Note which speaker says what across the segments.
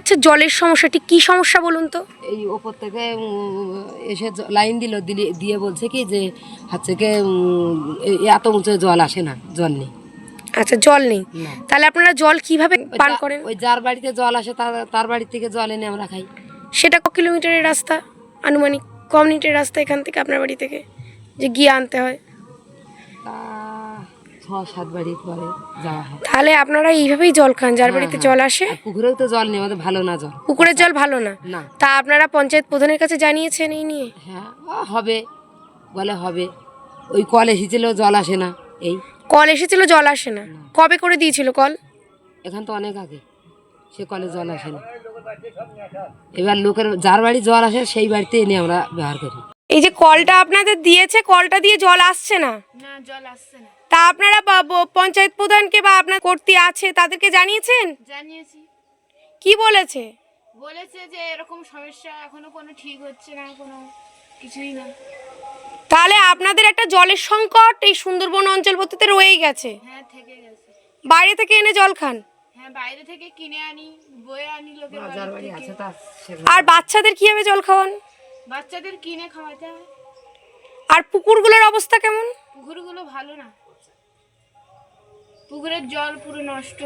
Speaker 1: যাচ্ছে জলের সমস্যা, ঠিক কী সমস্যা বলুন তো?
Speaker 2: এই ওপর থেকে এসে লাইন দিয়ে বলছে কি যে হচ্ছে কি এত উঁচু জল আসে না, জল নেই।
Speaker 1: আচ্ছা, জল নেই।
Speaker 2: না,
Speaker 1: তাহলে আপনারা জল কিভাবে পান করেন?
Speaker 2: ওই যার বাড়িতে জল আসে তার বাড়ি থেকে জল এনে আমরা খাই।
Speaker 1: সেটা ক কিলোমিটারের রাস্তা, আনুমানিক ক মিনিটের রাস্তা এখান থেকে আপনার বাড়ি থেকে যে গিয়ে আনতে হয়?
Speaker 2: তা 6-7 বাড়ি পরে যাওয়া হয়।
Speaker 1: তাহলে আপনারা এইভাবেই জল খান, যার বাড়িতে জল আসে?
Speaker 2: আর পুকুরেও তো জল নেই, আমাদের ভালো না জল,
Speaker 1: পুকুরের জল ভালো না?
Speaker 2: না।
Speaker 1: তা আপনারা পঞ্চায়েত প্রধানের কাছে জানিয়েছেন এই নিয়ে?
Speaker 2: হ্যাঁ, হবে বলে হবে। ওই কল এসেছিল, জল আসে না। এই
Speaker 1: কল এসেছিল, জল আসে না? কবে করে দিয়েছিল কল?
Speaker 2: এখান তো অনেক আগে, সে কলে জল আসে না। এবার লোকের যার বাড়ি জল আসে সেই বাড়িতে এনে আমরা ব্যবহার করি।
Speaker 1: এই যে কলটা আপনাদের দিয়েছে, কলটা দিয়ে জল আসছে না?
Speaker 3: না, জল আসছে না।
Speaker 1: তা আপনারা পঞ্চায়েত প্রধানকে বা আপনার কর্তৃ আছে তাদেরকে জানিয়েছেন?
Speaker 3: জানিয়েছি।
Speaker 1: কি বলেছে?
Speaker 3: বলেছে যে এরকম সমস্যা এখনো কোনো ঠিক হচ্ছে না, কোনো কিছুই না।
Speaker 1: তাহলে আপনাদের একটা জলের সংকট এই সুন্দরবন অঞ্চলবর্তীতে রয়েই গেছে।
Speaker 3: হ্যাঁ, থেকে গেছে।
Speaker 1: বাইরে থেকে এনে জল খান?
Speaker 3: হ্যাঁ, বাইরে থেকে কিনে আনি, বয়ে আনি লোকের
Speaker 2: যার
Speaker 3: বাড়ি
Speaker 2: বাড়ি
Speaker 3: থেকে।
Speaker 2: আছে
Speaker 1: আর বাচ্চাদের কিভাবে জল খাওয়ান?
Speaker 3: বাচ্চাদের কিনে খাওয়াতে হয়।
Speaker 1: আর পুকুরগুলোর অবস্থা কেমন?
Speaker 3: পুকুরগুলো ভালো না, পুকুরের জল পুরো নষ্ট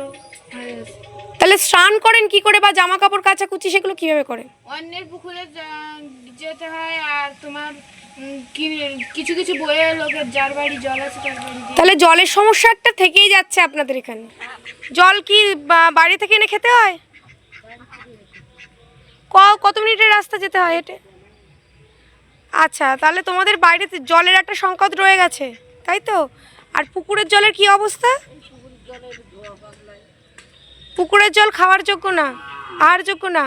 Speaker 3: হয়ে গেছে।
Speaker 1: তাহলে স্নান করেন কি করে, বা জামা কাপড় কাচাকুচি সেগুলো কিভাবে করেন?
Speaker 3: অন্যের পুকুরে যেতে হয়, আর তোমার কিছু কিছু বয়ে লোকের যার বাড়ি জল আছে তার বাড়ি দিয়ে।
Speaker 1: তাহলে জলের সমস্যা একটা থেকেই যাচ্ছে আপনাদের এখানে। জল কি বাড়ি থেকে এনে খেতে হয়? কত মিনিটের রাস্তা যেতে হয় হেঁটে? আচ্ছা, তাহলে তোমাদের বাইরে জলের একটা সংকট রয়ে গেছে, তাই তো? আর পুকুরের জলের কি অবস্থা? পুকুরের জল খাওয়ার যোগ্য না, আর যোগ্য না।